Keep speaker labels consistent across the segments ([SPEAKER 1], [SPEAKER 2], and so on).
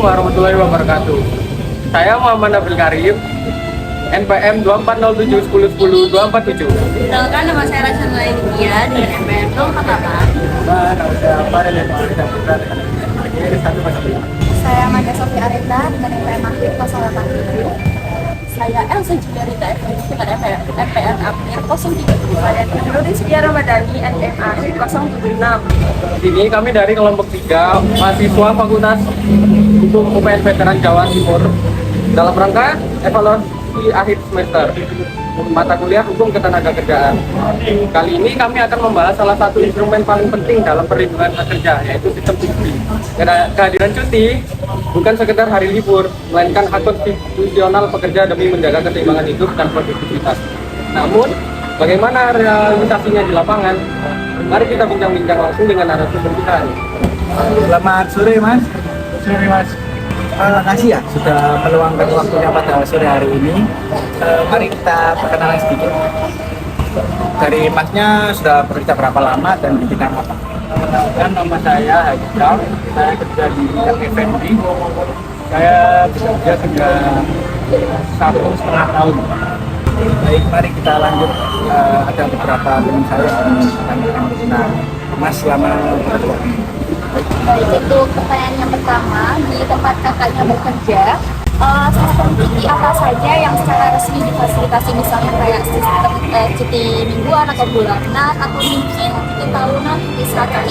[SPEAKER 1] warahmatullahi wabarakatuh. Saya Muhammad Nabil Karim, NPM 24071010 247.
[SPEAKER 2] Perkenalkan, nama saya Rashan Laindia dengan NPM 048.
[SPEAKER 1] Nama saya Farel dan Putra dengan NPM 1
[SPEAKER 2] Saya Mada Sofi Arenda dengan NPM Akhir 087. Saya Elsa Juliarita dengan NPM Akhir 037. Saya Nurul Setia Ramadhani NPM Akhir 076.
[SPEAKER 1] Ini kami dari kelompok 3 mahasiswa Fakultas Hukum UPN Veteran Jawa Timur dalam rangka evaluasi akhir semester mata kuliah Hukum Ketenagakerjaan. Kali ini kami akan membahas salah satu instrumen paling penting dalam perlindungan pekerja, yaitu sistem cuti. Kehadiran cuti bukan sekedar hari libur, melainkan hak konstitusional pekerja demi menjaga keseimbangan hidup dan produktivitas. Namun, bagaimana realisasinya di lapangan? Mari kita bincang-bincang langsung dengan narasumber kita.
[SPEAKER 3] Selamat sore Mas.
[SPEAKER 1] Sore Mas.
[SPEAKER 3] Terima kasih ya sudah meluangkan waktunya pada sore hari ini. Mari kita perkenalan sedikit. Dari Masnya sudah bekerja berapa lama dan di bidang apa?
[SPEAKER 1] Perkenalkan, nama saya Haikal. Saya kerja di bidang F&B. Saya bekerja sudah 1,5 tahun.
[SPEAKER 3] Baik, mari kita lanjut. Ada beberapa teman saya yang menanyakan. Nah, Mas selama bekerja.
[SPEAKER 2] Baik, untuk pertanyaan yang pertama, di tempat kakaknya bekerja, sistem cuti apa saja yang secara resmi difasilitasi, misalnya kayak sistem cuti mingguan atau bulanan, atau mungkin cuti tahunan, cuti serakat,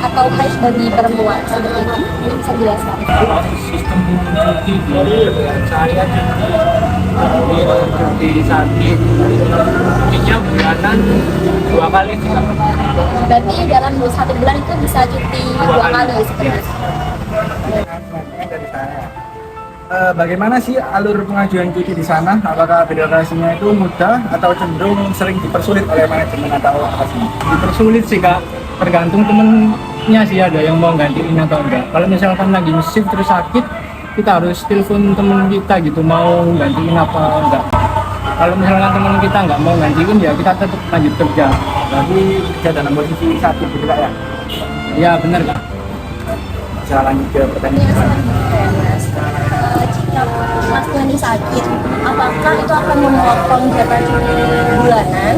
[SPEAKER 2] atau haid bagi perempuan, seperti itu, bisa dijelaskan?
[SPEAKER 1] Kalau sistem cuti di saya cuti sakit, cutinya bulanan 2 kali sih.
[SPEAKER 2] Berarti dalam 1 bulan itu bisa cuti 2 kali seperti itu.
[SPEAKER 3] Dari saya. Bagaimana sih alur pengajuan cuti di sana? Apakah birokrasinya itu mudah atau cenderung sering dipersulit oleh manajemen atau apa sih?
[SPEAKER 1] Dipersulit sih Kak, tergantung temennya sih, ada yang mau gantiin atau enggak. Kalau misalkan lagi shift terus sakit, kita harus telepon temen kita gitu, mau gantiin apa enggak. Kalau misalkan temen kita nggak mau gantiin, ya kita tetap lanjut kerja.
[SPEAKER 3] Berarti kerja dalam posisi sakit gitu Kak ya?
[SPEAKER 1] Ya benar Kak.
[SPEAKER 3] Bisa lanjut ke pertanyaan
[SPEAKER 2] Iya,
[SPEAKER 3] selanjutnya.
[SPEAKER 2] selanjutnya Mas. Jika Mas Tuani sakit, apakah itu akan memotong jatah cuti bulanan?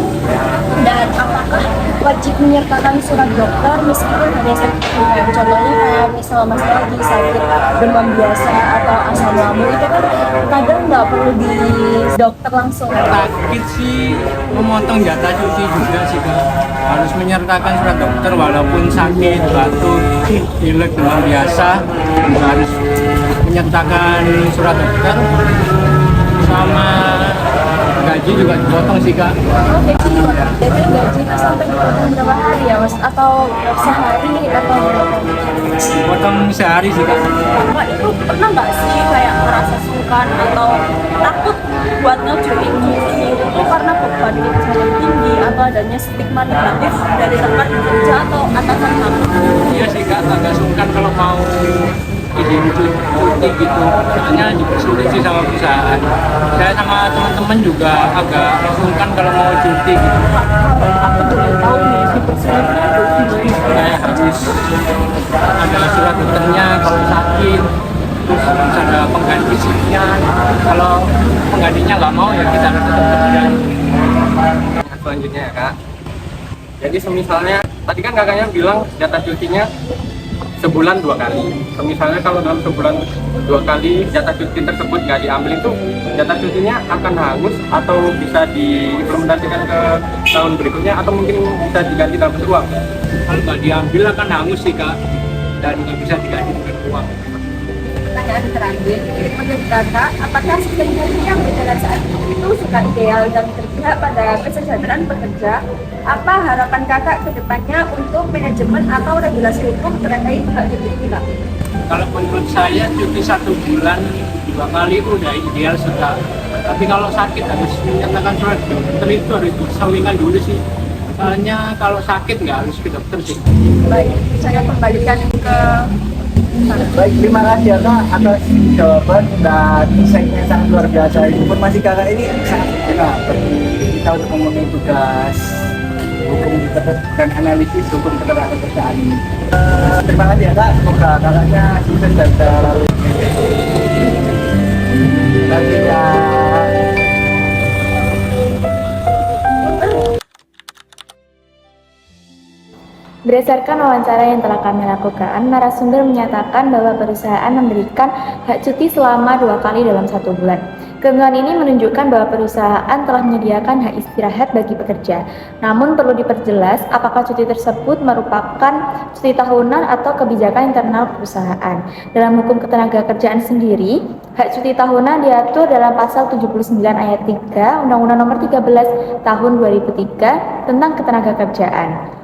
[SPEAKER 2] Dan apakah wajib menyertakan surat dokter meskipun hanya sakit ringan? Contohnya kayak misal Mas lagi sakit demam biasa atau asam lambung, itu kan kadang nggak perlu di dokter langsung.
[SPEAKER 1] Sakit sih memotong jatah cuti juga sih Kak. Harus menyertakan surat dokter walaupun sakit, batuk, pilek, demam biasa, juga harus menyertakan surat dokter. Sama gaji juga dipotong sih Kak.
[SPEAKER 2] Oh, gaji juga. Jadi gaji itu sampai dipotong berapa hari ya Mas? Atau sehari atau berapa?
[SPEAKER 1] Potong sehari sih Kak.
[SPEAKER 2] Kakak itu pernah nggak sih kayak merasa sungkan atau takut buat ngajuin cuti itu karena beban kerja yang tinggi atau adanya stigma negatif dari rekan kerja atau atasan kamu?
[SPEAKER 1] Iya sih Kak, agak sungkan kalau mau izin cuti gitu, soalnya dipersulit sih sama perusahaan. Saya sama teman-teman juga agak sungkan kalau mau cuti gitu.
[SPEAKER 2] Aku boleh tahu nih dipersulitnya itu gimana?
[SPEAKER 1] Kayak harus ada surat dokternya kalau sakit, terus harus ada pengganti shiftnya. Kalau penggantinya nggak mau, ya kita harus tetap kerja. Selanjutnya ya Kak, jadi semisalnya tadi kan kakaknya bilang jatah cutinya sebulan 2 kali. Misalnya kalau dalam sebulan 2 kali jatah cuti tersebut nggak diambil, itu jatah cutinya akan hangus atau bisa diimplementasikan ke tahun berikutnya, atau mungkin bisa diganti dalam bentuk uang? Kalau nggak diambil akan hangus sih Kak, dan nggak bisa diganti dengan uang.
[SPEAKER 2] Pertanyaan terakhir, menurut kakak, apakah sistem cuti yang berjalan saat ini itu sudah ideal dan berpihak pada kesejahteraan pekerja? Apa harapan kakak ke depannya untuk manajemen atau regulasi hukum terkait hak cuti ini, Kak?
[SPEAKER 1] Kalau menurut saya cuti 1 bulan 2 kali udah ideal sudah. Tapi kalau sakit harus menyatakan surat dokter, itu harus disampaikan dulu sih. Soalnya kalau sakit nggak harus ke dokter sih.
[SPEAKER 2] Baik, saya kembalikan ke
[SPEAKER 3] Baik, terima kasih ya Kak atas jawaban dan insight-nya yang sangat luar biasa. Informasi Kakak ini sangat berguna bagi kita untuk memenuhi tugas hukum dan analisis hukum ketenagakerjaan ini. Terima kasih ya Kak, semoga kakaknya sukses dan selalu. Terima kasih ya.
[SPEAKER 4] Berdasarkan wawancara yang telah kami lakukan, narasumber menyatakan bahwa perusahaan memberikan hak cuti selama 2 kali dalam 1 bulan. Ketentuan ini menunjukkan bahwa perusahaan telah menyediakan hak istirahat bagi pekerja. Namun perlu diperjelas apakah cuti tersebut merupakan cuti tahunan atau kebijakan internal perusahaan. Dalam hukum ketenagakerjaan sendiri, hak cuti tahunan diatur dalam pasal 79 ayat 3 Undang-Undang Nomor 13 Tahun 2003 tentang Ketenagakerjaan.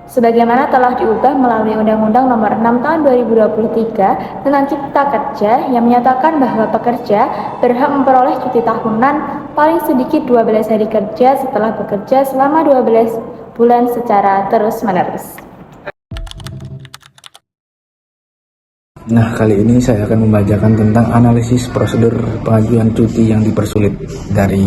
[SPEAKER 4] Sebagaimana telah diubah melalui Undang-Undang Nomor 6 Tahun 2023 tentang Cipta Kerja yang menyatakan bahwa pekerja berhak memperoleh cuti tahunan paling sedikit 12 hari kerja setelah bekerja selama 12 bulan secara terus-menerus.
[SPEAKER 5] Nah, kali ini saya akan membacakan tentang analisis prosedur pengajuan cuti yang dipersulit dari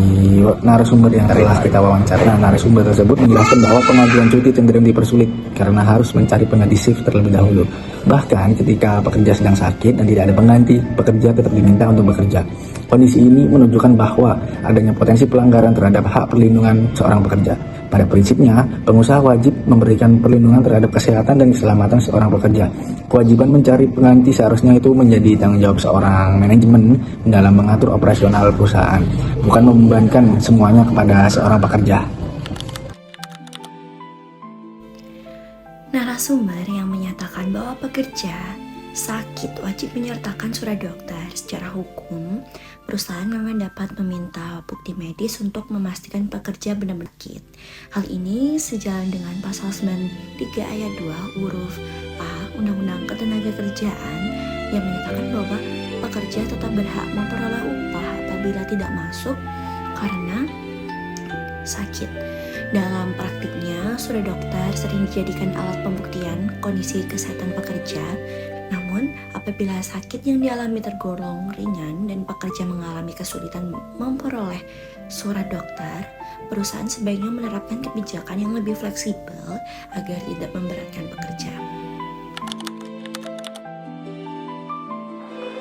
[SPEAKER 5] narasumber yang telah kita wawancara. Nah, narasumber tersebut menjelaskan bahwa pengajuan cuti cenderung dipersulit karena harus mencari pengganti shift terlebih dahulu. Bahkan ketika pekerja sedang sakit dan tidak ada pengganti, pekerja tetap diminta untuk bekerja. Kondisi ini menunjukkan bahwa adanya potensi pelanggaran terhadap hak perlindungan seorang pekerja. Pada prinsipnya, pengusaha wajib memberikan perlindungan terhadap kesehatan dan keselamatan seorang pekerja. Kewajiban mencari pengganti seharusnya itu menjadi tanggung jawab seorang manajemen dalam mengatur operasional perusahaan, bukan membebankan semuanya kepada seorang pekerja.
[SPEAKER 6] Narasumber yang menyatakan bahwa pekerja sakit wajib menyertakan surat dokter. Secara hukum, perusahaan memang dapat meminta bukti medis untuk memastikan pekerja benar-benar sakit. Hal ini sejalan dengan pasal 93 ayat 2 huruf A Undang-Undang Ketenagakerjaan yang menyatakan bahwa pekerja tetap berhak memperoleh upah apabila tidak masuk karena sakit. Dalam praktiknya, surat dokter sering dijadikan alat pembuktian kondisi kesehatan pekerja. Namun, apabila sakit yang dialami tergolong ringan dan pekerja mengalami kesulitan memperoleh surat dokter, perusahaan sebaiknya menerapkan kebijakan yang lebih fleksibel agar tidak memberatkan pekerja.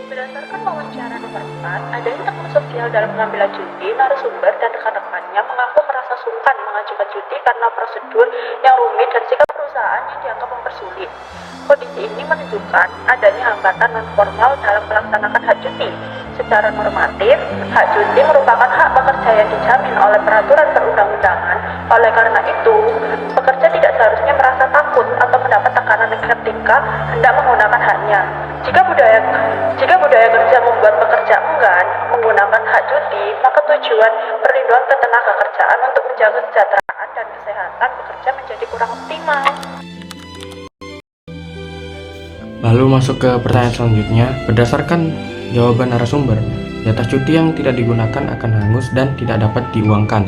[SPEAKER 7] Berdasarkan wawancara nomor 4, adanya tekanan sosial dalam pengambilan cuti, narasumber dan rekan-rekannya mengaku merasa sungkan mengajukan cuti karena prosedur yang rumit dan sikap perusahaan yang dianggap mempersulit. Kondisi ini menunjukkan adanya hambatan non-formal dalam melaksanakan hak cuti. Secara normatif, hak cuti merupakan hak pekerja yang dijamin oleh peraturan perundang-undangan. Oleh karena itu, pekerja tidak seharusnya merasa takut atau mendapat tekanan ketika hendak menggunakan haknya. Jika budaya kerja membuat pekerja enggan menggunakan hak cuti, maka tujuan perlindungan ketenagakerjaan untuk menjaga kesejahteraan dan kesehatan pekerja menjadi kurang optimal.
[SPEAKER 8] Lalu masuk ke pertanyaan selanjutnya. Berdasarkan jawaban narasumber, jatah cuti yang tidak digunakan akan hangus dan tidak dapat diuangkan.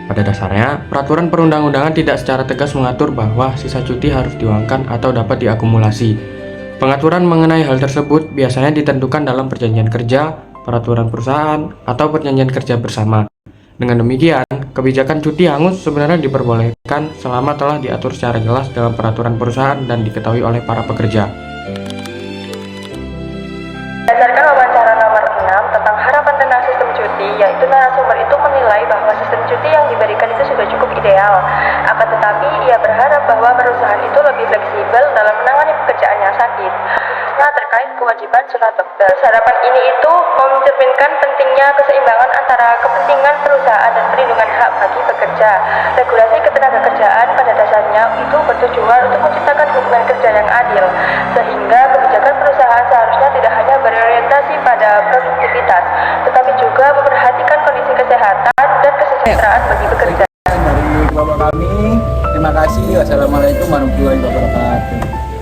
[SPEAKER 8] Pada dasarnya, peraturan perundang-undangan tidak secara tegas mengatur bahwa sisa cuti harus diuangkan atau dapat diakumulasi. Pengaturan mengenai hal tersebut biasanya ditentukan dalam perjanjian kerja, peraturan perusahaan, atau perjanjian kerja bersama. Dengan demikian, kebijakan cuti hangus sebenarnya diperbolehkan selama telah diatur secara jelas dalam peraturan perusahaan dan diketahui oleh para pekerja.
[SPEAKER 7] Berdasarkan wawancara nomor 6 tentang harapan tentang sistem cuti, yaitu narasumber itu menilai bahwa sistem cuti yang diberikan itu sudah cukup ideal. Akan tetapi, ia berharap bahwa perusahaan itu lebih fleksibel dalam menangani pekerjaan yang sakit. Nah, terkait kewajiban surat dokter, harapan ini itu mencerminkan pentingnya keseimbangan antara kepentingan perusahaan dan perlindungan hak bagi pekerja. Regulasi ketenagakerjaan pada dasarnya itu bertujuan untuk menciptakan hubungan kerja yang adil, sehingga kebijakan perusahaan seharusnya tidak hanya berorientasi pada produktivitas, tetapi juga memperhatikan kondisi kesehatan dan kesejahteraan bagi pekerja.
[SPEAKER 3] Dari bapak kami, terima kasih. Wassalamualaikum warahmatullahi wabarakatuh.